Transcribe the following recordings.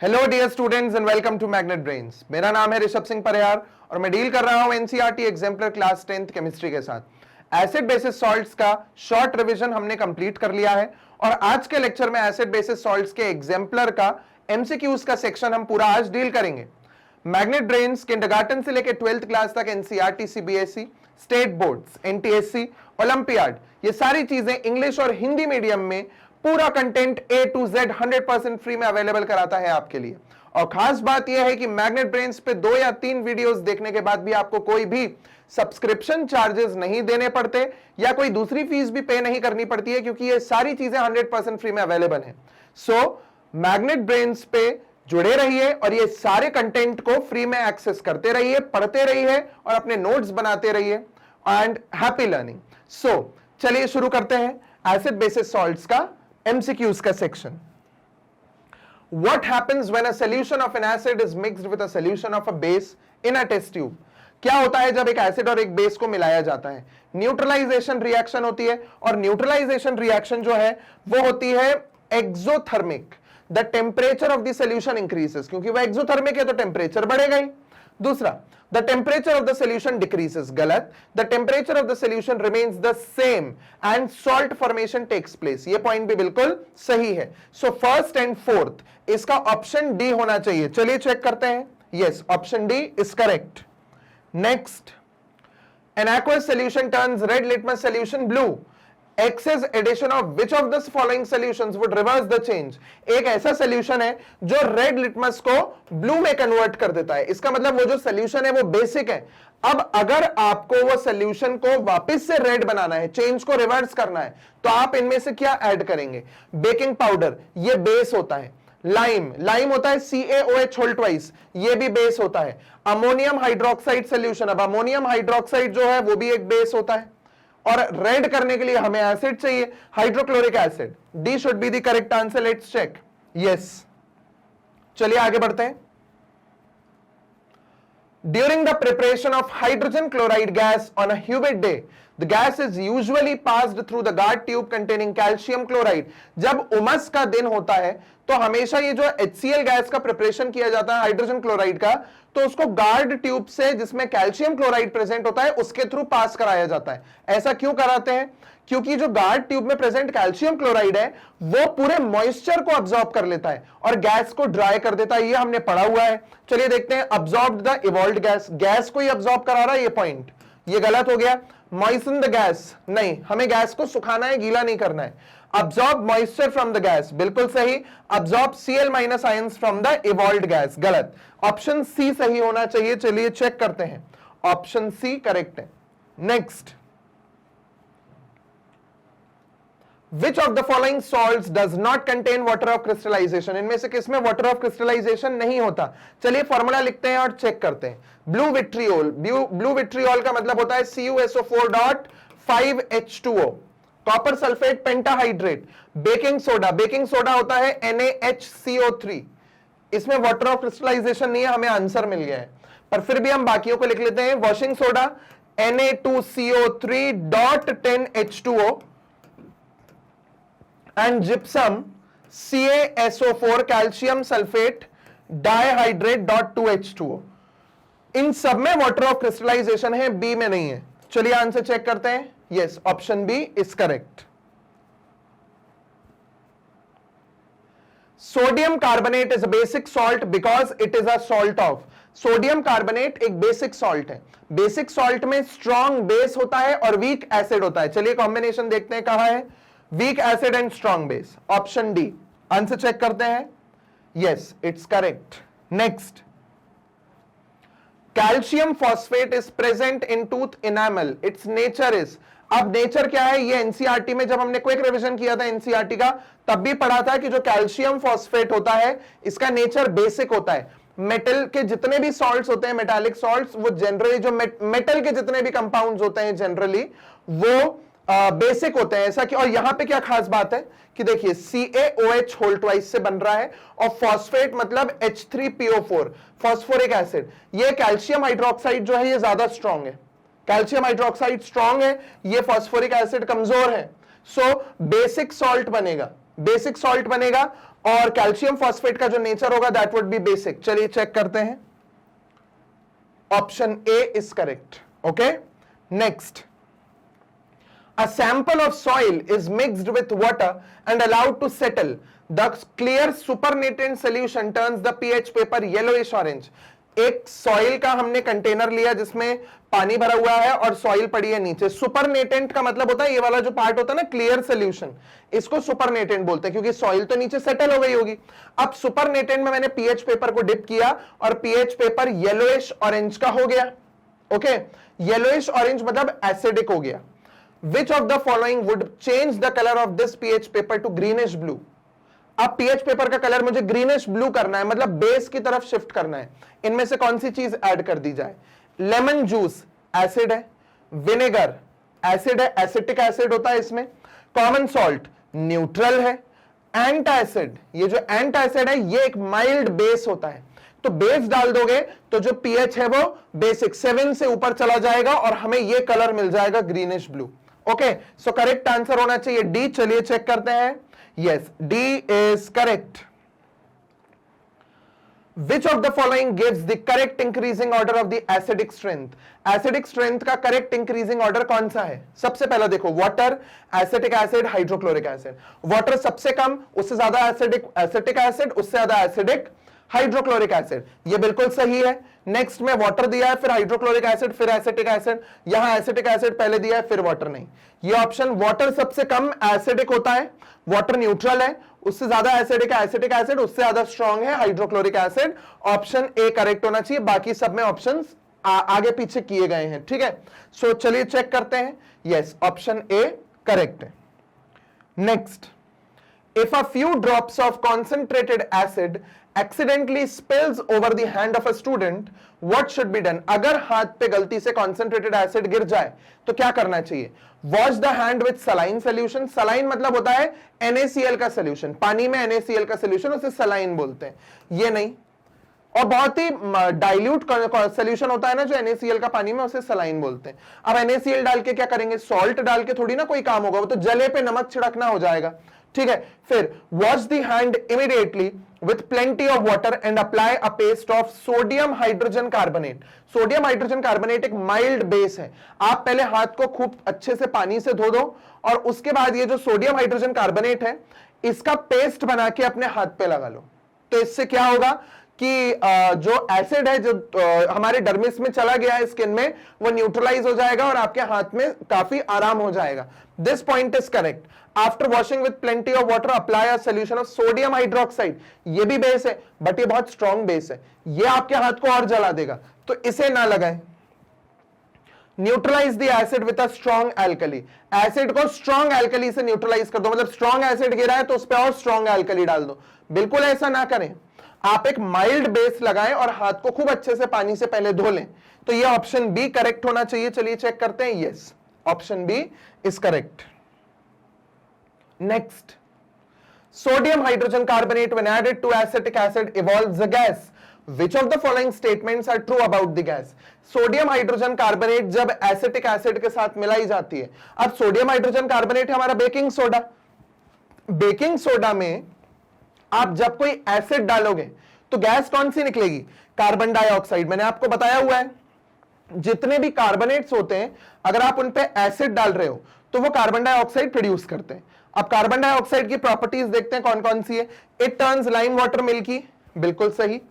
Hello dear students and welcome to Magnet Brains. मेरा नाम है ऋषभ सिंह परिहार और मैं डील कर रहा हूं NCERT exemplar class 10th chemistry के साथ। एसिड बेसिस सॉल्ट्स का शॉर्ट रिवीजन हमने कंप्लीट कर लिया है और आज के लेक्चर में एसिड बेसिस सॉल्ट्स के एग्जाम्पलर का एमसीक्यूज का सेक्शन हम पूरा आज डील करेंगे। मैग्नेट ब्रेन्स किंडरगार्टन से लेकर 12th क्लास तक NCERT, CBSE, state boards, NTSC, olympiad, ये सारी चीजें इंग्लिश और हिंदी मीडियम में पूरा content A to Z 100% free में अवेलेबल कराता है आपके लिए। और खास बात यह है कि मैग्नेट ब्रेन्स पे 2 या 3 वीडियोस देखने के बाद भी आपको कोई भी सब्सक्रिप्शन चार्जेस नहीं देने पड़ते या कोई दूसरी फीस भी पे नहीं करनी पड़ती है, क्योंकि ये सारी चीजें 100% फ्री में अवेलेबल है। सो मैग्नेट ब्रेन्स पे जुड़े रहिए और ये सारे कंटेंट को फ्री में एक्सेस करते रहिए, पढ़ते रहिए और अपने नोट्स बनाते रहिए एंड हैप्पी लर्निंग। सो चलिए शुरू करते हैं एसिड बेसिस सॉल्ट्स का MCQs का section. What happens when a solution of an acid is mixed with a solution of a base in a test tube? क्या होता है जब एक एसिड और एक बेस को मिलाया जाता है? न्यूट्रलाइजेशन रिएक्शन होती है और न्यूट्रलाइजेशन रिएक्शन जो है वो होती है exothermic. The temperature of the solution increases, क्योंकि वो एक्सोथर्मिक है तो टेम्परेचर बढ़ेगा ही। दूसरा, the temperature of the solution decreases, गलत। the temperature of the solution remains the same and salt formation takes place, ये पॉइंट भी बिल्कुल सही है। so first and fourth इसका ऑप्शन डी होना चाहिए। चलिए चेक करते हैं। yes, option D is correct। next, an aqueous solution turns red litmus solution blue, excess addition of which of the following solutions would reverse the change? एक ऐसा solution है जो रेड लिटमस को ब्लू में convert कर देता है। इसका मतलब वो जो सोल्यूशन है वो बेसिक है। अब अगर आपको वो सोल्यूशन को वापस से रेड बनाना है, चेंज को रिवर्स करना है, तो आप इनमें से क्या ऐड करेंगे? बेकिंग पाउडर, ये बेस होता है। लाइम होता है CaOH होल ट्वाइस, ये भी बेस होता है। अमोनियम हाइड्रोक्साइड सोल्यूशन, अब अमोनियम हाइड्रोक्साइड जो है वो भी एक बेस होता है। और रेड करने के लिए हमें एसिड चाहिए, hydrochloric acid. D should be the correct answer. Let's check. Yes, चलिए आगे बढ़ते हैं। During the preparation of hydrogen chloride gas on a humid day, the gas is usually passed through the guard tube containing calcium chloride. जब उमस का दिन होता है तो हमेशा ये जो HCl गैस का प्रिपरेशन किया जाता है हाइड्रोजन क्लोराइड का, तो उसको गार्ड ट्यूब से जिसमें कैल्शियम क्लोराइड प्रेजेंट होता है उसके थ्रू पास कराया जाता है। ऐसा क्यों कराते हैं? क्योंकि जो गार्ड ट्यूब में प्रेजेंट कैल्शियम क्लोराइड है वो पूरे मॉइस्चर को अब्सॉर्ब कर लेता है और गैस को ड्राई कर देता है। ये हमने पढ़ा हुआ है। चलिए देखते हैं। Absorbed the evolved gas, gas को ही अब्सॉर्ब करा रहा है, ये पॉइंट ये गलत हो गया। मॉइसन द गैस, नहीं, हमें गैस को सुखाना है, गीला नहीं करना है। Absorb moisture from the gas, बिल्कुल सही। Absorb Cl- ions from the evolved gas, गलत। ऑप्शन सी सही होना चाहिए। चलिए चेक करते हैं। ऑप्शन सी करेक्ट है। Next, Which of the following salts does not contain water of crystallization? इनमें से किसमें water of crystallization नहीं होता? चलिए फॉर्मूला लिखते हैं और चेक करते हैं। ब्लू विट्रियोल, ब्लू विट्रियोल का मतलब होता है CuSO4.5H2O। Copper sulphate pentahydrate. Baking soda होता है NaHCO3। इसमें वाटर ऑफ क्रिस्टलाइजेशन नहीं है, हमें आंसर मिल गया है, पर फिर भी हम बाकियों को लिख लेते हैं। Washing soda Na2CO3.10H2O and gypsum CaSO4 calcium sulphate dihydrate .2H2O। इन सब में वाटर ऑफ क्रिस्टलाइजेशन है, बी में नहीं है। चलिए आंसर चेक करते हैं। Yes, option B is correct. Sodium carbonate is a basic salt because it is a salt of. Sodium carbonate एक बेसिक सॉल्ट है। बेसिक सॉल्ट में स्ट्रॉन्ग बेस होता है और वीक एसिड होता है। चलिए कॉम्बिनेशन देखते हैं, कहां है weak acid and strong base. Option D. Answer check करते हैं। Yes, it's correct. Next, calcium phosphate is present in tooth enamel, it's nature is. अब नेचर क्या है, ये एनसीईआरटी में जब हमने क्विक रिवीजन किया था एनसीईआरटी का, तब भी पढ़ा था कि जो कैल्शियम फॉस्फेट होता है इसका नेचर बेसिक होता है। मेटल के जितने भी सॉल्ट्स होते हैं, मेटालिक सॉल्ट्स, वो जनरली जो मेटल के जितने भी कंपाउंड्स होते हैं जनरली वो बेसिक होते हैं। ऐसा कि, और यहां पे क्या खास बात है कि देखिए CaOH होल ट्वाइस से बन रहा है और फॉस्फेट मतलब H3PO4 फॉस्फोरिक एसिड। ये कैल्शियम हाइड्रोक्साइड जो है ये ज्यादा स्ट्रॉन्ग है, कैल्शियम हाइड्रोक्साइड स्ट्रॉन्ग है, ये फॉस्फोरिक एसिड कमजोर है। सो बेसिक सॉल्ट बनेगा और कैल्शियम फॉस्फेट का जो नेचर होगा दैट वुड बी बेसिक। चलिए चेक करते हैं, option A is correct. Okay, next, a sample of soil is mixed with water and allowed to settle. The clear supernatant solution turns the pH paper yellowish orange. एक soil का हमने container लिया जिसमें पानी भरा हुआ है और सॉइल पड़ी है नीचे। सुपरनेटेंट का मतलब होता है ये वाला जो पार्ट होता है ना, क्लियर सोल्यूशन, इसको सुपरनेटेंट बोलते हैं क्योंकि सॉइल तो नीचे सेटल हो गई होगी। अब सुपरनेटेंट में मैंने पीएच पेपर को डिप किया और पीएच पेपर येलोइश ऑरेंज का हो गया। ओके, येलोइश ऑरेंज मतलब एसिडिक हो गया। Which of the following would change the color of this pH paper to greenish blue? अब pH पेपर का कलर मुझे ग्रीनिश ब्लू करना है, मतलब बेस की तरफ शिफ्ट करना है। इनमें से कौन सी चीज ऐड कर दी जाए? लेमन जूस एसिड है, विनेगर एसिड है, एसिटिक एसिड होता है इसमें। कॉमन सॉल्ट न्यूट्रल है। एंटासिड, ये जो एंटासिड है ये एक माइल्ड बेस होता है, तो बेस डाल दोगे तो जो पीएच है वो बेसिक 7 से ऊपर चला जाएगा और हमें ये कलर मिल जाएगा greenish blue. Okay, so correct answer होना चाहिए डी। चलिए चेक करते हैं, yes D is correct. Which of the following gives the correct increasing order of the acidic strength? Acidic strength का correct increasing order कौन सा है? सबसे पहला देखो, water, acetic acid, hydrochloric acid. Water सबसे कम, उससे ज्यादा एसिटिक एसिड, उससे ज्यादा एसिडिक हाइड्रोक्लोरिक एसिड, ये बिल्कुल सही है। नेक्स्ट में वाटर दिया है, फिर हाइड्रोक्लोरिक एसिड, फिर एसिटिक एसिड। यहां एसिटिक एसिड पहले दिया है, फिर वाटर नहीं। ये ऑप्शन, वाटर सबसे कम एसिडिक होता है, वाटर न्यूट्रल है, उससे ज्यादा एसिडिक है एसिटिक एसिड, उससे ज्यादा स्ट्रॉन्ग है hydrochloric acid. Option A correct होना चाहिए, बाकी सब में ऑप्शंस आगे पीछे किए गए हैं। ठीक है, सो चलिए चेक करते हैं, यस ऑप्शन ए करेक्ट है। Next, if a few drops of concentrated acid accidentally spills over the hand of a student, what should be done? अगर हाथ पे गलती से concentrated acid गिर जाए तो क्या करना चाहिए? Wash the hand with saline solution. saline मतलब होता है NaCl का solution, पानी में NaCl का solution, उसे saline बोलते हैं। ये नहीं, और बहुत ही डाइल्यूट सोल्यूशन होता है ना जो NaCl का पानी में, उसे सलाइन बोलते हैं। अब NaCl डाल के क्या करेंगे? सॉल्ट डाल के थोड़ी ना कोई काम होगा, वो तो जले पे नमक छिड़कना हो जाएगा। ठीक है, फिर wash the hand immediately with plenty of water and apply a paste of sodium hydrogen carbonate. Sodium hydrogen carbonate एक माइल्ड बेस है। आप पहले हाथ को खूब अच्छे से पानी से धो दो और उसके बाद ये जो सोडियम हाइड्रोजन कार्बोनेट है इसका पेस्ट बना के अपने हाथ पे लगा लो। तो इससे क्या होगा कि जो एसिड है जो हमारे डर्मिस में चला गया है स्किन में, वो न्यूट्रलाइज हो जाएगा और आपके हाथ में काफी आराम हो जाएगा। This point is correct. After washing with plenty of water apply a solution of sodium hydroxide. ये भी बेस है बट ये बहुत स्ट्रॉन्ग बेस है, ये आपके हाथ को और जला देगा, तो इसे ना लगाएं। Neutralise the acid with a strong alkali. Acid को स्ट्रॉन्ग एल्कली से न्यूट्रलाइज कर दो, मतलब स्ट्रॉन्ग एसिड गिरा है तो उस पर और स्ट्रॉन्ग एल्कली डाल दो। बिल्कुल ऐसा ना करें, आप एक माइल्ड बेस लगाएं और हाथ को खूब अच्छे से पानी से पहले धो लें। तो ये ऑप्शन बी करेक्ट होना चाहिए। चलिए चेक करते हैं, yes option B is correct. Next, sodium hydrogen carbonate when added to acetic acid evolves a gas. Which of the following statements are true about the gas? Sodium hydrogen carbonate जब acetic acid के साथ मिलाई जाती है, अब sodium hydrogen carbonate है हमारा baking soda. Baking soda में आप जब कोई एसिड डालोगे तो गैस कौन सी निकलेगी? Carbon dioxide. मैंने आपको बताया हुआ है जितने भी कार्बोनेट्स होते हैं अगर आप उन पे एसिड डाल रहे हो तो वो कार्बन डाइऑक्साइड प्रोड्यूस करते हैं। अब कार्बन डाइऑक्साइड की प्रॉपर्टीज देखते हैं कौन कौन सी है। It turns lime water milky, बिल्कुल सही।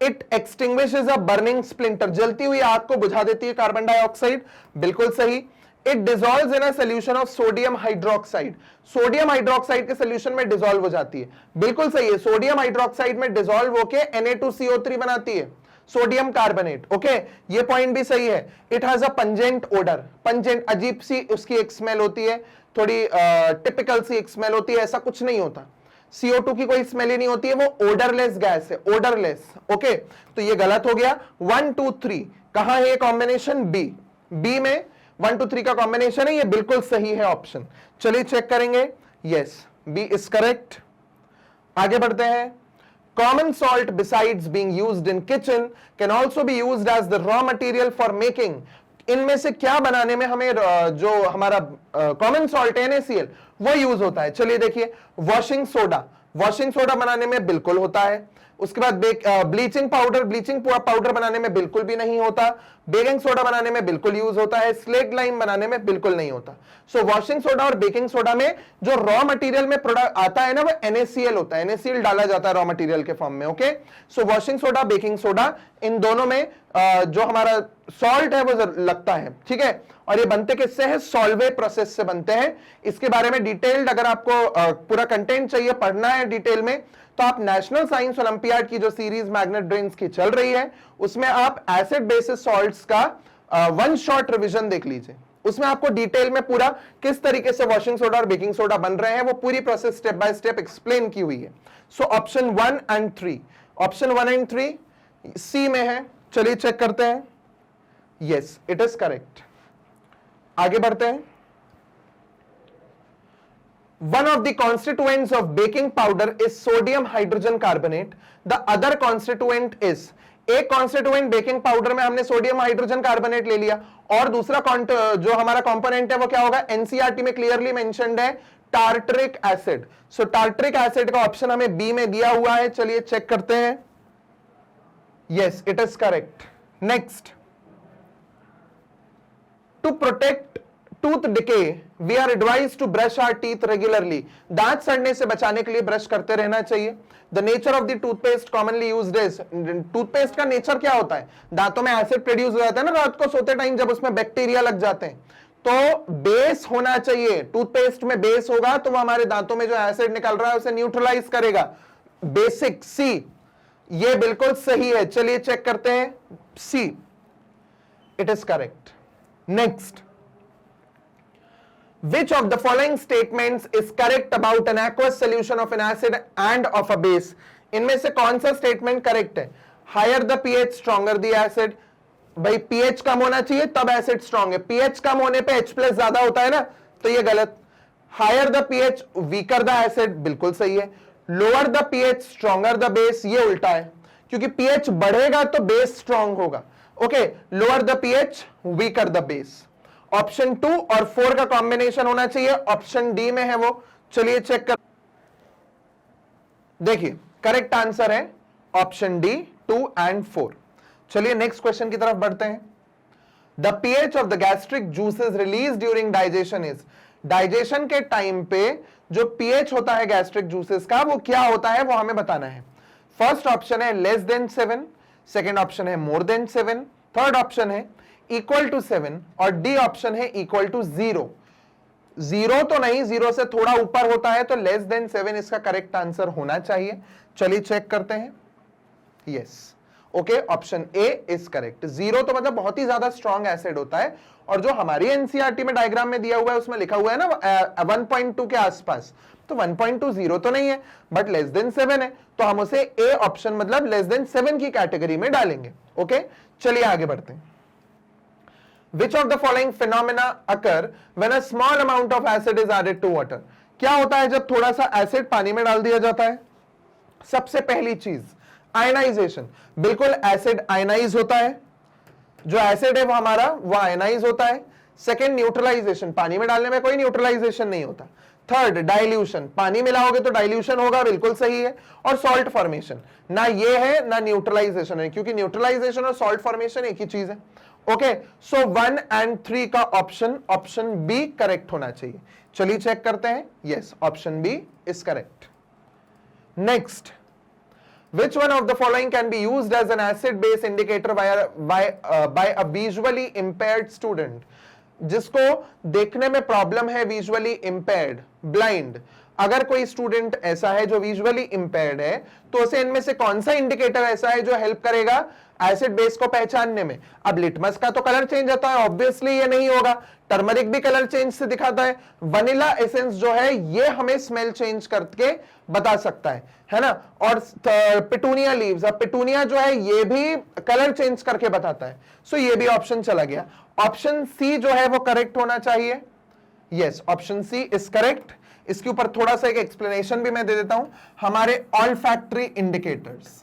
It extinguishes a burning splinter, जलती हुई आग को बुझा देती है कार्बन डाइऑक्साइड, बिल्कुल सही। It dissolves in a solution of sodium hydroxide, sodium hydroxide के सॉल्यूशन में डिसॉल्व हो जाती है, बिल्कुल सही है। सोडियम हाइड्रोक्साइड में डिसॉल्व होके Na2CO3 बनाती है सोडियम कार्बोनेट। ओके, ये पॉइंट भी सही है। It has a pungent odour, pungent अजीब सी उसकी एक स्मेल होती है, थोड़ी टिपिकल सी एक स्मेल होती है, ऐसा कुछ नहीं होता। CO2 की कोई स्मेल ही नहीं होती है, वो ओडरलेस गैस है, ओडरलेस। ओके, तो ये गलत हो गया। 1 2 3 कहां है ये कॉम्बिनेशन? बी में 1 2 3 का कॉम्बिनेशन है, ये बिल्कुल सही है ऑप्शन। चलिए चेक करेंगे, यस बी इज करेक्ट। आगे बढ़ते हैं। Common salt besides being used in kitchen can also be used as the raw material for making. इनमें से क्या बनाने में हमें जो हमारा कॉमन सॉल्ट है NaCl वो यूज होता है? चलिए देखिए, वॉशिंग सोडा, वॉशिंग सोडा बनाने में बिल्कुल होता है। उसके बाद ब्लीचिंग पाउडर बनाने में बिल्कुल भी नहीं होता। बेकिंग सोडा बनाने में बिल्कुल यूज होता है। स्लेट लाइम बनाने में बिल्कुल नहीं होता। सो वॉशिंग सोडा और बेकिंग सोडा में जो रॉ मटेरियल में प्रोडक्ट आता है ना, वो NaCl होता है। NaCl डाला जाता है रॉ मटेरियल के फॉर्म में। ओके, सो वॉशिंग सोडा, बेकिंग सोडा, इन दोनों में जो हमारा सॉल्ट है वो लगता है। ठीक है, और ये बनते किससे है? सॉल्वे प्रोसेस से बनते हैं। इसके बारे में डिटेल्ड अगर आपको पूरा कंटेंट चाहिए, पढ़ना है डिटेल में, तो आप नेशनल साइंस ओलंपियाड की जो सीरीज मैग्नेट ब्रेन्स की चल रही है, उसमें आप एसिड बेसिस सॉल्ट्स का वन शॉट रिवीजन देख लीजिए। उसमें आपको डिटेल में पूरा किस तरीके से वॉशिंग सोडा और बेकिंग सोडा बन रहे हैं, वो पूरी process step by step explain की हुई है। So option 1 and 3, option 1 and 3 सी में है। चलिए चेक करते हैं। Yes, it is correct. आगे बढ़ते हैं। One of the constituents of baking powder is sodium hydrogen carbonate. The other constituent is, एक कॉन्स्टिट्यूएंट बेकिंग पाउडर में हमने सोडियम हाइड्रोजन कार्बोनेट ले लिया, और दूसरा जो हमारा कंपोनेंट है वो क्या होगा? एनसीईआरटी में क्लियरली मेंशन्ड है tartaric acid. So tartaric acid का ऑप्शन हमें बी में दिया हुआ है। चलिए चेक करते हैं। Yes, it is correct. Next, to protect tooth decay we are advise to brush our teeth regularly. दांत सड़ने से बचाने के लिए ब्रश करते रहना चाहिए। The nature of the toothpaste commonly used is, toothpaste का नेचर क्या होता है? दांतों में एसिड प्रोड्यूस हो जाता है ना रात को सोते टाइम, जब उसमें बैक्टीरिया लग जाते हैं, तो बेस होना चाहिए। टूथपेस्ट में बेस होगा तो वो हमारे दांतों में जो एसिड निकल रहा है उसे न्यूट्रलाइज करेगा। बेसिक सी, ये बिल्कुल सही है। चलिए चेक करते हैं। See, it is correct. Next, which of the following statements is correct about an aqueous solution of an acid and of a base? इनमें से कौन सा स्टेटमेंट करेक्ट है? Higher the pH stronger the acid. भाई pH कम होना चाहिए तब एसिड स्ट्रॉन्ग है। पीएच कम होने पे H+ ज्यादा होता है ना, तो ये गलत। Higher the pH weaker the acid, बिल्कुल सही है। Lower the pH stronger the base, ये उल्टा है, क्योंकि पीएच बढ़ेगा तो बेस स्ट्रॉन्ग होगा। Okay, lower the pH weaker the base. Option 2 और 4 का कॉम्बिनेशन होना चाहिए, ऑप्शन डी में है वो। चलिए चेक कर, देखिए करेक्ट आंसर है ऑप्शन डी, 2 एंड 4। चलिए नेक्स्ट क्वेश्चन की तरफ बढ़ते हैं। The pH of the gastric juices release during digestion is, digestion के टाइम पे जो पीएच होता है गैस्ट्रिक जूसेस का, वो क्या होता है, वो हमें बताना है। फर्स्ट ऑप्शन है लेस देन 7, सेकेंड ऑप्शन है मोर देन 7, थर्ड ऑप्शन है इक्वल टू 7, और डी ऑप्शन है इक्वल टू 0। 0 तो नहीं, 0 से थोड़ा ऊपर होता है, तो लेस देन 7 इसका करेक्ट आंसर होना चाहिए। चलिए चेक करते हैं। Yes, okay, option A is correct. 0 तो मतलब बहुत ही ज्यादा स्ट्रॉन्ग एसिड होता है, और जो हमारी एनसीईआरटी में डायग्राम में दिया हुआ है उसमें लिखा हुआ है ना 1.2 के आसपास, तो 1.2 0 तो नहीं है, बट लेस देन 7 है, तो हम उसे ए ऑप्शन मतलब लेस देन 7 की कैटेगरी में डालेंगे। ओके, चलिए आगे बढ़ते हैं। Which of the following phenomena occur when a small amount of acid is added to water? क्या होता है जब थोड़ा सा एसिड पानी में डाल दिया जाता है? सबसे पहली चीज आयनाइजेशन। बिल्कुल, एसिड आयनाइज होता है, जो एसिड है वो हमारा वो आयनाइज होता है। सेकेंड, न्यूट्रलाइजेशन, पानी में डालने में कोई न्यूट्रलाइजेशन नहीं होता। थर्ड, डाइल्यूशन, पानी मिलाओगे तो डाइल्यूशन होगा, बिल्कुल सही है। और सॉल्ट फॉर्मेशन, ना ये है ना न्यूट्रलाइजेशन है, क्योंकि न्यूट्रलाइजेशन और सॉल्ट फॉर्मेशन एक ही चीज है। ओके, सो 1 एंड 3 का ऑप्शन बी करेक्ट होना चाहिए। चलिए चेक करते हैं। Yes, option B is correct. Next, which one of the following can be used as an acid base indicator by a visually impaired student? जिसको देखने में problem है, विजुअली इंपेयर्ड, ब्लाइंड, अगर कोई स्टूडेंट ऐसा है जो विजुअली इंपेयर्ड है, तो उसे इनमें से कौन सा इंडिकेटर ऐसा है जो हेल्प करेगा एसिड बेस को पहचानने में? अब लिटमस का तो कलर चेंज होता है, ऑब्वियसली ये नहीं होगा। टर्मरिक भी कलर चेंज से दिखाता है। वनीला एसेंस जो है ये हमें स्मेल चेंज करके बता सकता है ना। और पिटूनिया लीव्स, अब पिटूनिया जो है ये भी कलर चेंज करके बताता है। सो ये भी ऑप्शन चला गया। ऑप्शन सी जो है वो करेक्ट होना चाहिए। Yes, option C is correct. इसके ऊपर थोड़ा सा एक एक्सप्लेनेशन भी मैं दे देता हूं। हमारे ऑल्फैक्टरी इंडिकेटर्स,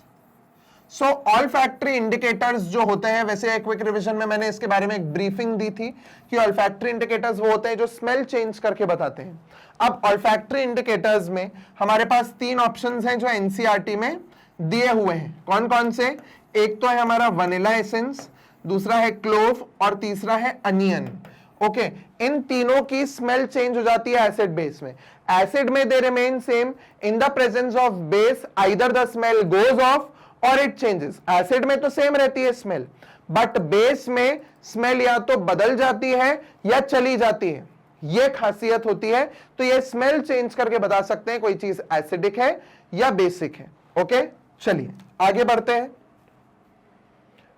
सो ऑल्फैक्टरी इंडिकेटर्स जो होते हैं, वैसे क्विक रिवीजन में मैंने इसके बारे में एक ब्रीफिंग दी थी कि ऑल्फैक्टरी इंडिकेटर्स वो होते हैं जो स्मेल चेंज करके बताते हैं। अब ऑल्फैक्टरी इंडिकेटर्स में हमारे पास 3 ऑप्शंस हैं जो एनसीईआरटी में दिए हुए हैं। कौन कौन से? एक तो है हमारा वनीला एसेंस, दूसरा है क्लोव और तीसरा है अनियन। ओके, इन तीनों की स्मेल चेंज हो जाती है एसिड बेस में। एसिड में they remain same, in the presence of base either the smell goes off और इट चेंजेस। एसिड में तो सेम रहती है स्मेल, बट बेस में स्मेल या तो बदल जाती है या चली जाती है, ये खासियत होती है। तो ये स्मेल चेंज करके बता सकते हैं कोई चीज एसिडिक है या बेसिक है। ओके, चलिए आगे बढ़ते हैं।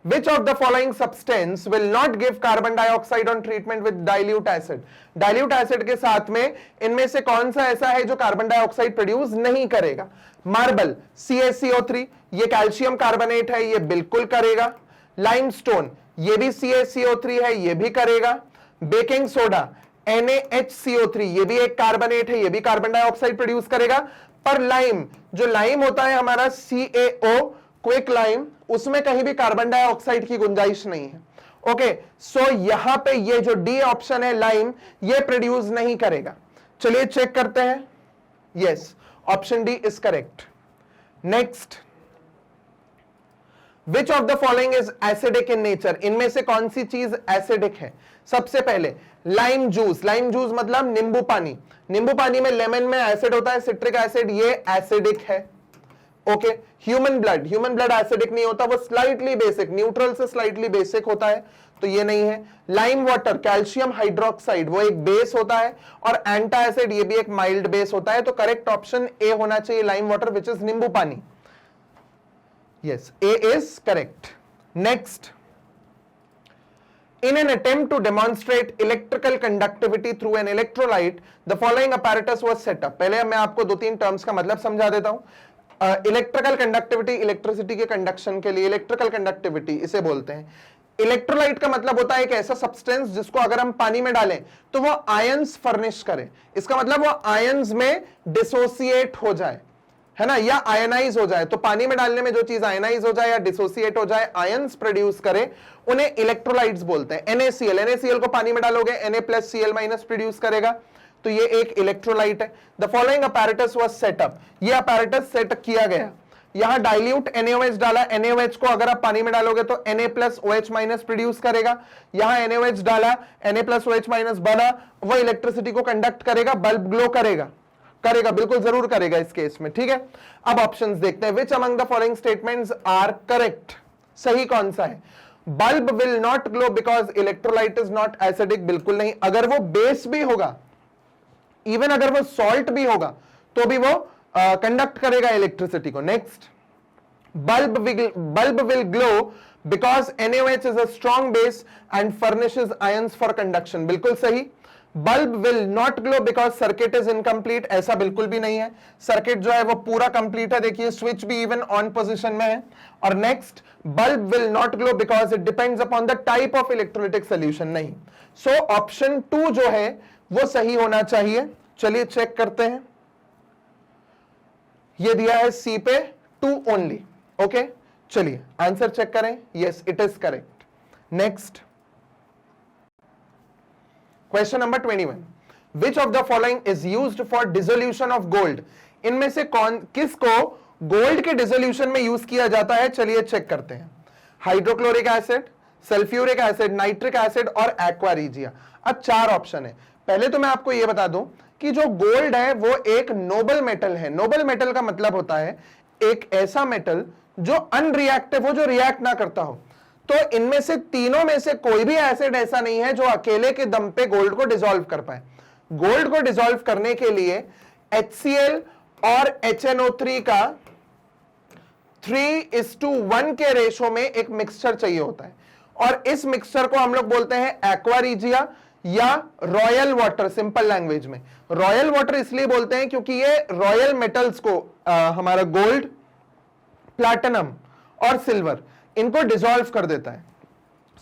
Which of the following substance will not give carbon dioxide on treatment with dilute acid? Dilute acid के साथ में इनमें से कौन सा ऐसा है जो कार्बन डाइऑक्साइड प्रोड्यूस नहीं करेगा? मार्बल CaCO3, ये कैल्शियम कार्बोनेट है, ये बिल्कुल करेगा। लाइमस्टोन, ये भी CaCO3 है, ये भी करेगा। बेकिंग सोडा NaHCO3, ये भी एक कार्बोनेट है, ये भी कार्बन डाइऑक्साइड प्रोड्यूस करेगा। पर लाइम, जो लाइम होता है हमारा CaO, क्विक लाइम, उसमें कहीं भी कार्बन डाइऑक्साइड की गुंजाइश नहीं है। ओके, सो यहां पे ये जो डी ऑप्शन है लाइम, ये प्रोड्यूस नहीं करेगा। चलिए चेक करते हैं। Yes, option D is correct. Next, which of the following is acidic in nature? इनमें से कौन सी चीज एसिडिक है? सबसे पहले लाइम जूस। लाइम जूस मतलब नींबू पानी। नींबू पानी में लेमन में एसिड होता है, सिट्रिक एसिड, ये एसिडिक है। ओके, ह्यूमन ब्लड एसिडिक नहीं होता, वो स्लाइटली बेसिक, न्यूट्रल से स्लाइटली बेसिक होता है, तो ये नहीं है। लाइम वाटर, कैल्शियम हाइड्रोक्साइड, वो एक बेस होता है, और एंटा एसिड, ये भी एक माइल्ड बेस होता है। तो करेक्ट ऑप्शन ए होना चाहिए, लाइम वाटर विच इज नींबू पानी। Yes, A is correct. Next, in an attempt to demonstrate electrical conductivity through an electrolyte, the following apparatus was set up. पहले मैं आपको 2-3 टर्म्स का मतलब समझा देता हूं। इलेक्ट्रिकल कंडक्टिविटी, इलेक्ट्रिसिटी के कंडक्शन के लिए इलेक्ट्रिकल कंडक्टिविटी इसे बोलते हैं। इलेक्ट्रोलाइट का मतलब होता है एक ऐसा सब्सटेंस जिसको अगर हम पानी में डालें तो वो आयंस फर्निश करे। इसका मतलब वो आयंस में डिसोसिएट हो जाए, है ना, या आयनाइज हो जाए। तो पानी में डालने में जो चीज आयनाइज हो जाए या डिसोसिएट हो जाए, आयंस प्रोड्यूस करे, उन्हें इलेक्ट्रोलाइट्स बोलते हैं। NaCl को पानी में डालोगे Na+Cl- प्रोड्यूस करेगा, तो ये एक इलेक्ट्रोलाइट है। The following apparatus was set up, ये अपैरेटस सेट किया गया। यहां डाइल्यूट NaOH डाला, NaOH को अगर आप पानी में डालोगे तो Na+OH- प्रोड्यूस करेगा। यहां NaOH डाला, Na+OH- बना, वो इलेक्ट्रिसिटी को कंडक्ट करेगा, बल्ब ग्लो करेगा, बिल्कुल जरूर करेगा इस केस में। ठीक है, अब ऑप्शंस देखते हैं। Which among the following statements are correct? सही कौन सा है? Bulb will not glow because electrolyte is not acidic, बिल्कुल नहीं। अगर वो बेस भी होगा, इवन अगर वो सॉल्ट भी होगा, तो भी वो कंडक्ट करेगा इलेक्ट्रिसिटी को। Next, bulb will glow because NaOH is a strong base and furnishes ions for conduction, बिल्कुल सही। Bulb will not glow because circuit is incomplete, ऐसा बिल्कुल भी नहीं है। सर्किट जो है वो पूरा कंप्लीट है, देखिए स्विच भी इवन ऑन पोजीशन में है। और next, bulb will not glow because it depends upon the type of electrolytic solution, नहीं। सो ऑप्शन 2 जो है वो सही होना चाहिए। चलिए चेक करते हैं। ये दिया है सी पे 2 ओनली। ओके, चलिए आंसर चेक करें। Yes, it is correct. Next, question number 21, which of the following is used for dissolution of gold? इनमें से किसको गोल्ड के डिसोल्यूशन में यूज किया जाता है? चलिए चेक करते हैं। Hydrochloric acid, sulphuric acid, nitric acid और एक्वारीजिया। अब 4 ऑप्शन है। पहले तो मैं आपको यह बता दूं कि जो गोल्ड है वो एक नोबल मेटल है। नोबल मेटल का मतलब होता है एक ऐसा मेटल जो अनरिएक्टिव हो, जो रिएक्ट ना करता हो। तो इनमें से तीनों में से कोई भी एसिड ऐसा नहीं है जो अकेले के दम पे गोल्ड को डिसॉल्व कर पाए। गोल्ड को डिसॉल्व करने के लिए HCl और HNO3 का 3:1 के रेशो में एक मिक्सचर चाहिए होता है, और इस मिक्सचर को हम लोग बोलते हैं एक्वारीजिया या रॉयल वाटर। सिंपल लैंग्वेज में रॉयल वाटर इसलिए बोलते हैं क्योंकि ये रॉयल मेटल्स को हमारा गोल्ड, प्लैटिनम और सिल्वर, इनको डिसॉल्व कर देता है।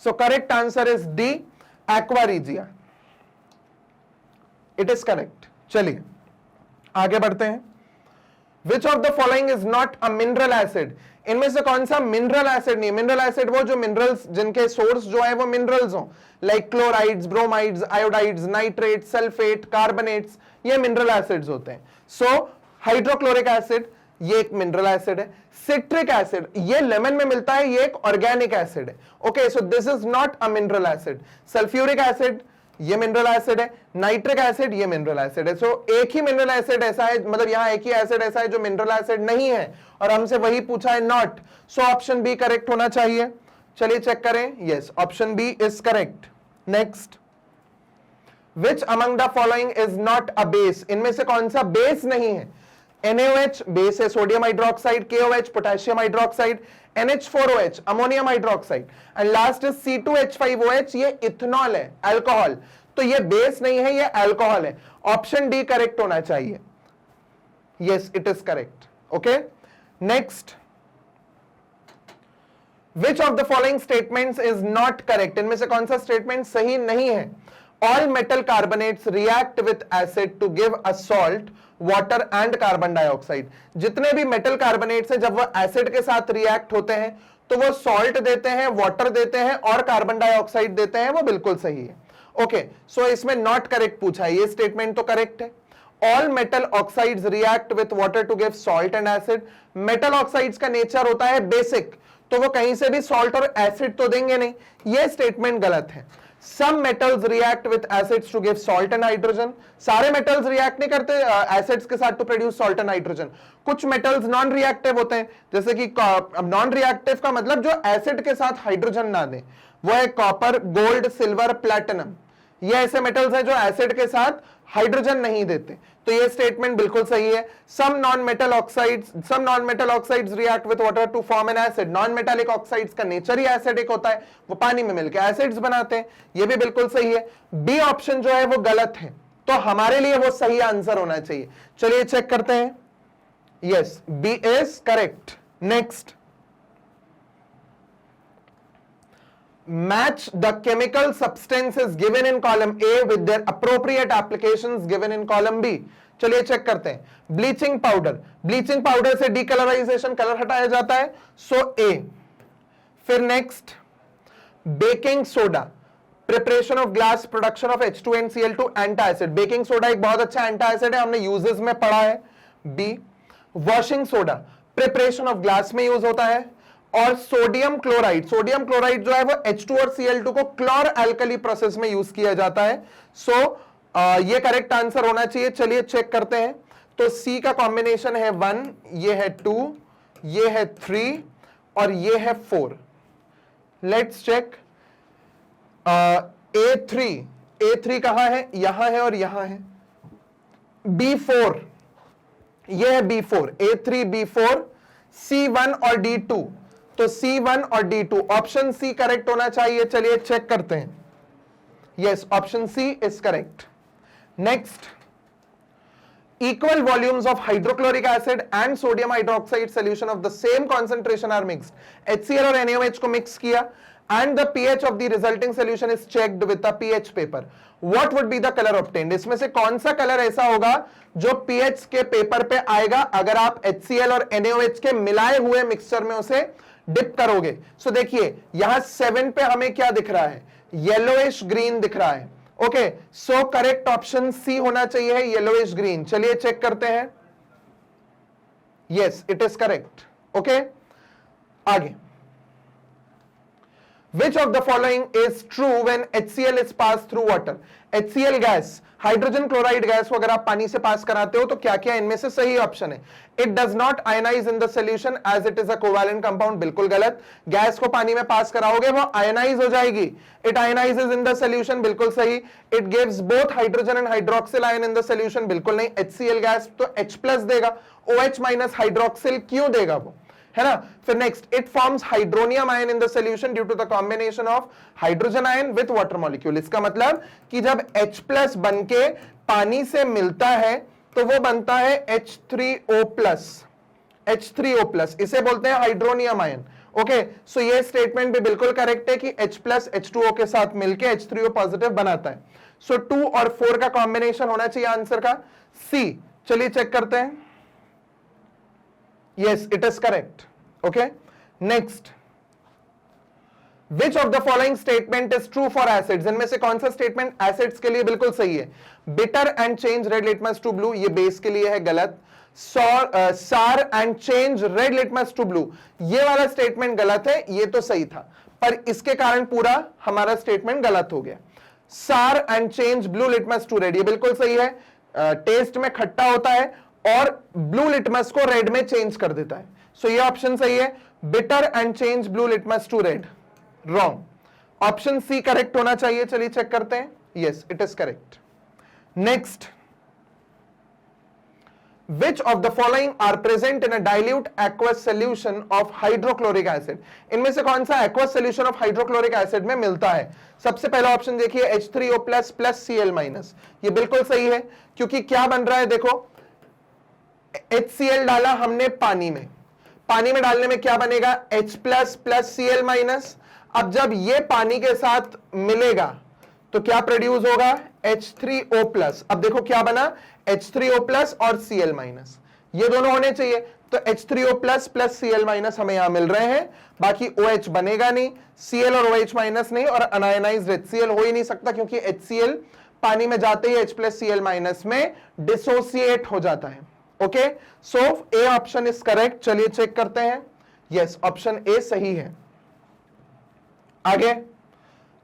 So correct answer is D, aqua regia. It is correct. चलिए आगे बढ़ते हैं। Which of the following is not a mineral acid, इनमें से कौन सा मिनरल एसिड नहीं है? मिनरल एसिड वो जो मिनरल्स जिनके सोर्स जो है वो मिनरल्स हो, like chlorides, bromides, iodides, nitrate, sulphate, carbonates, ये मिनरल एसिड्स होते हैं. सो हाइड्रोक्लोरिक एसिड ये एक मिनरल एसिड है. सिट्रिक एसिड ये लेमन में मिलता है, ये एक ऑर्गेनिक एसिड है. Okay, so this is not a mineral acid. Sulphuric acid ये मिनरल एसिड है. नाइट्रिक एसिड ये मिनरल एसिड है. सो एक ही मिनरल एसिड ऐसा है, मतलब यहां एक ही एसिड ऐसा है जो मिनरल एसिड नहीं है, और हमसे वही पूछा है not. So option B correct होना चाहिए. चलिए चेक करें. Yes, option B is correct. Next, which among the following is not a base, इनमें से कौन सा बेस नहीं है? NaOH बेस है, sodium hydroxide. KOH potassium hydroxide. NH4OH ammonium hydroxide. And last is C2H5OH, ये इथेनॉल है, अल्कोहल. तो ये बेस नहीं है, ये अल्कोहल है. ऑप्शन डी करेक्ट होना चाहिए. Yes, it is correct. Okay, next, which of the following statements is not correct, इनमें से कौन सा स्टेटमेंट सही नहीं है? All metal carbonates react with acid to give a salt, water and carbon dioxide. जितने भी मेटल कार्बोनेट्स हैं जब वो एसिड के साथ रिएक्ट होते हैं तो वो सॉल्ट देते हैं, वाटर देते हैं और कार्बन डाइऑक्साइड देते हैं. वो बिल्कुल सही है. ओके, सो इसमें नॉट करेक्ट पूछा है, ये स्टेटमेंट तो करेक्ट है. All metal oxides react with water to give salt and acid. Metal oxides का नेचर होता है बेसिक, तो वो कहीं से भी सॉल्ट और एसिड तो देंगे नहीं. ये स्टेटमेंट गलत है. Some metals react with acids to give salt and hydrogen. सारे metals react नहीं करते acids के साथ to produce salt and hydrogen. कुछ metals non reactive होते हैं, जैसे कि non reactive का मतलब जो acid के साथ हाइड्रोजन ना दे, वो है कॉपर, गोल्ड, सिल्वर, प्लैटिनम. ये ऐसे मेटल्स हैं जो एसिड के साथ हाइड्रोजन नहीं देते. तो ये स्टेटमेंट बिल्कुल सही है. Some non metal oxides react with water to form an acid. Non metallic oxides का नेचर ही एसिडिक होता है, वो पानी में मिलकर एसिड्स बनाते हैं. ये भी बिल्कुल सही है. बी ऑप्शन जो है वो गलत है, तो हमारे लिए वो सही आंसर होना चाहिए. चलिए चेक करते हैं. Yes, B is correct. Next, match the chemical substances given in column A with their appropriate applications given in column B. चलिए चेक करते हैं. ब्लीचिंग पाउडर, ब्लीचिंग पाउडर से डीकलराइजेशन, कलर हटाया जाता है, सो A. फिर next, baking soda, preparation of glass, production of H2NCl2, anti acid. Baking soda एक बहुत अच्छा एंटी एसिड है, हमने यूजेस में पढ़ा है. B. Washing soda, preparation of glass में यूज होता है. और सोडियम क्लोराइड, सोडियम क्लोराइड जो है वो H2 और Cl2 को क्लोर एल्कली प्रोसेस में यूज किया जाता है. सो ये करेक्ट आंसर होना चाहिए. चलिए चेक करते हैं. तो C का कॉम्बिनेशन है 1, ये है 2, ये है 3 और ये है 4. Let's check. A3 कहां है? यहां है और यहां है. B4, ये है B4, A3 B4, C1 और D2. तो C1 और D2, ऑप्शन C करेक्ट होना चाहिए. चलिए चेक करते हैं. Yes, option C is correct. Next, equal volumes of hydrochloric acid and sodium hydroxide solution of the same concentration are mixed. HCl और NaOH को मिक्स किया and the pH of the resulting solution is checked with a pH paper. What would be the color obtained? इसमें से कौन सा colour ऐसा होगा जो pH के पेपर पे आएगा अगर आप HCl और NaOH के मिलाए हुए मिक्सचर में उसे डिप करोगे? सो देखिए यहां 7 पे हमें क्या दिख रहा है? येलोइश ग्रीन दिख रहा है. Okay, so correct option C होना चाहिए, येलोइश ग्रीन. चलिए चेक करते हैं. Yes, it is correct. Okay, आगे. Which of the following is true when HCl is passed through water? HCl gas, hydrogen chloride gas को अगर आप पानी से पास कराते हो तो क्या क्या इनमें से सही ऑप्शन है? It does not ionise in the solution as it is a covalent compound. बिल्कुल गलत. गैस को पानी में पास कराओगे वो आयनाइज हो जाएगी. It ionises in the solution. बिल्कुल सही. It gives both hydrogen and hydroxyl ion in the solution. बिल्कुल नहीं. HCl गैस तो H+ देगा, OH- हाइड्रोक्सिल क्यों देगा वो, है ना? फिर next, it forms hydronium ion in the solution due to the combination of hydrogen ion with water molecule. इसका मतलब कि जब H+ बनके पानी से मिलता है तो वो बनता है H3O+. H3O+, इसे बोलते हैं हाइड्रोनियम आयन. ओके, सो ये स्टेटमेंट भी बिल्कुल करेक्ट है कि H+ H2O के साथ मिलके H3O+ बनाता है. सो 2 और 4 का कॉम्बिनेशन होना चाहिए आंसर का C. चलिए चेक करते हैं. Yes, it is correct. Okay. Next. Which of the following statement is true for acids? इनमें से कौन सा स्टेटमेंट एसिड्स के लिए बिल्कुल सही है? Bitter and change red litmus to blue, ये बेस के लिए है गलत. Sour and change red litmus to blue, ये वाला स्टेटमेंट गलत है, ये तो सही था, पर इसके कारण पूरा हमारा स्टेटमेंट गलत हो गया. Sour and change blue litmus to red, ये बिल्कुल सही है. टेस्ट में खट्टा होता है और ब्लू लिटमस को रेड में चेंज कर देता है. सो ये ऑप्शन सही है. Bitter and change blue litmus to red, wrong. Option C correct होना चाहिए. चलिए चेक करते हैं. Yes, it is correct. Next. Which of the following are present in a dilute aqueous solution of hydrochloric acid? इनमें से कौन सा aqueous solution of hydrochloric acid में मिलता है? सबसे पहला ऑप्शन देखिए H3O plus Cl minus, ये बिल्कुल सही है, क्योंकि क्या बन रहा है देखो, HCl डाला हमने पानी में, पानी में डालने में क्या बनेगा, H plus Cl minus. अब जब ये पानी के साथ मिलेगा तो क्या प्रोड्यूस होगा, H3O प्लस. अब देखो क्या बना, H3O प्लस और Cl माइनस, ये दोनों होने चाहिए. तो H3O plus plus Cl minus हमें यहां मिल रहे हैं, बाकी OH बनेगा नहीं, Cl और OH माइनस नहीं, और अनायनाइज्ड HCl हो ही नहीं सकता, क्योंकि HCl पानी में जाते ही H प्लस Cl माइनस में डिसोसिएट हो जाता है. Okay, so A option is correct. चलिए चेक करते हैं. यस, ऑप्शन ए सही है. आगे,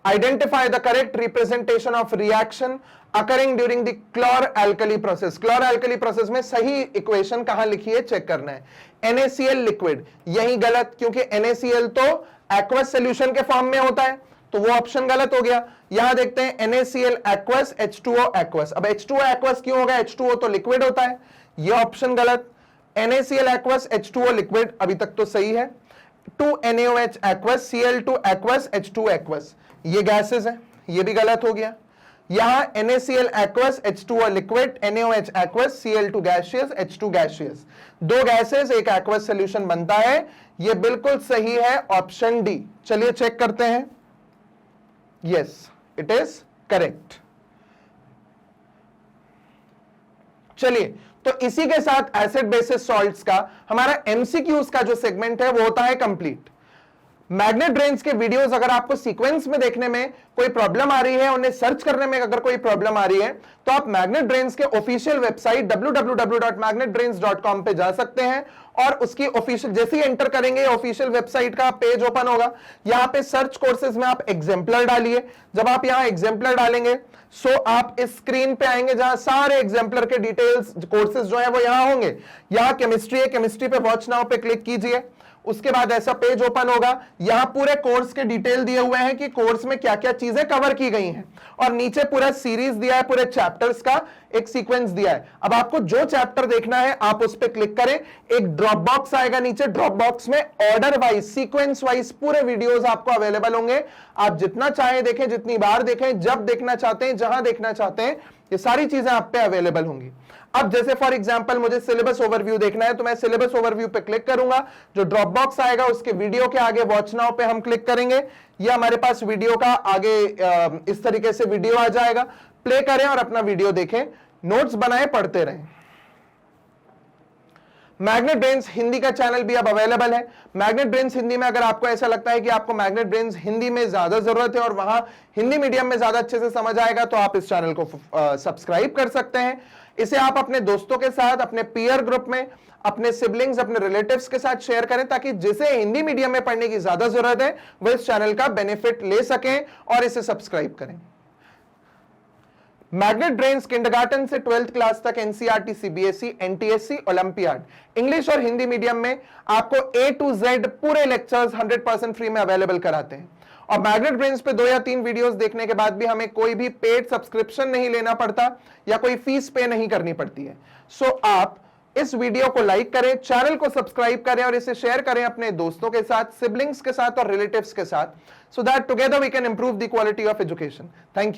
identify the correct representation of reaction occurring during the chlor-alkali process. chlor-alkali process में सही इक्वेशन कहां लिखी है चेक करना है. NaCl लिक्विड, यही गलत, क्योंकि NaCl तो एक्वस सॉल्यूशन के फॉर्म में होता है, तो वो ऑप्शन गलत हो गया. यहां देखते हैं NaCl एक्वस, H2O एक्वस. अब H2O एक्वस क्यों होगा, H2O तो लिक्विड होता है, ये ऑप्शन गलत. NaCl एक्वस, H2O लिक्विड, अभी तक तो सही है. 2NaOH aqueous, Cl2 aqueous, H2 aqueous, ये गैसेस हैं, ये भी गलत हो गया. यहां NaCl aqueous, H2O liquid, NaOH aqueous, Cl2 gaseous, H2 gaseous, दो गैसेस एक एक्वस सॉल्यूशन बनता है, ये बिल्कुल सही है, ऑप्शन डी. चलिए चेक करते हैं. Yes, it is correct. चलिए, तो इसी के साथ एसिड बेसिस सॉल्ट्स का हमारा एमसीक्यूज का जो सेगमेंट है वो होता है कंप्लीट. मैग्नेट ड्रेन्स के वीडियोस अगर आपको सीक्वेंस में देखने में कोई प्रॉब्लम आ रही है, उन्हें सर्च करने में अगर कोई प्रॉब्लम आ रही है, तो आप मैग्नेट ड्रेन्स के ऑफिशियल वेबसाइट www.magnetdrains.com पे जा सकते हैं, और उसकी ऑफिशियल जैसे ही एंटर करेंगे ऑफिशियल वेबसाइट का पेज ओपन होगा. यहां पे सर्च कोर्सेज में आप एग्जाम्पलर डालिए. जब आप यहां एग्जाम्पलर डालेंगे, सो आप इस स्क्रीन पे आएंगे जहां सारे एग्जाम्पलर के डिटेल्स कोर्सेज जो है वो यहां होंगे. यहां केमिस्ट्री है, केमिस्ट्री पे वॉच नाउ पे क्लिक कीजिए. उसके बाद ऐसा पेज ओपन होगा, यहां पूरे कोर्स के डिटेल दिए हुए हैं कि कोर्स में क्या क्या चीजें कवर की गई हैं, और नीचे पूरा सीरीज दिया है, पूरे चैप्टर्स का एक सीक्वेंस दिया है. अब आपको जो चैप्टर देखना है आप उस पर क्लिक करें, एक ड्रॉप बॉक्स आएगा नीचे, ड्रॉप बॉक्स में ऑर्डर वाइज, सीक्वेंस वाइज पूरे वीडियोस आपको अवेलेबल होंगे. आप जितना चाहे देखें, जितनी बार देखें, जब देखना चाहते हैं, जहां देखना चाहते हैं, ये सारी चीजें आप पे अवेलेबल होंगी. अब जैसे फॉर एग्जांपल मुझे सिलेबस ओवरव्यू देखना है, तो मैं सिलेबस ओवरव्यू पे क्लिक करूंगा, जो ड्रॉप बॉक्स आएगा उसके वीडियो के आगे वॉच नाउ पे हम क्लिक करेंगे, या हमारे पास वीडियो का आगे इस तरीके से वीडियो आ जाएगा. प्ले करें और अपना वीडियो देखें, नोट्स बनाए, पढ़ते रहें. मैग्नेट ब्रेन्स हिंदी का चैनल भी अब अवेलेबल है. मैग्नेट ब्रेन्स हिंदी में अगर आपको ऐसा लगता है कि आपको मैग्नेट ब्रेन्स हिंदी में ज्यादा जरूरत है और वहां हिंदी मीडियम में ज्यादा अच्छे से समझ आएगा, तो आप इस चैनल को सब्सक्राइब कर सकते हैं. इसे आप अपने दोस्तों के साथ, अपने पीयर ग्रुप में, अपने सिबलिंग्स, अपने रिलेटिव्स के साथ शेयर करें, ताकि जिसे हिंदी मीडियम में पढ़ने की ज्यादा जरूरत है वह इस चैनल का बेनिफिट ले सकें और इसे सब्सक्राइब करें. मैग्नेट ड्रेन्स किंडरगार्टन से 12th क्लास तक NCERT, CBSE, NTSC, olympiad, English और हिंदी मीडियम में आपको A to Z पूरे लेक्चर्स 100% फ्री में अवेलेबल कराते हैं. और मैग्नेट ब्रेन्स पे 2 या 3 वीडियोस देखने के बाद भी हमें कोई भी पेड सब्सक्रिप्शन नहीं लेना पड़ता या कोई फीस पे नहीं करनी पड़ती है. सो आप इस वीडियो को लाइक करें, चैनल को सब्सक्राइब करें और इसे शेयर करें अपने दोस्तों के साथ, सिबलिंग्स के साथ और रिलेटिव्स के साथ, so that together we can improve the quality of education. Thank you.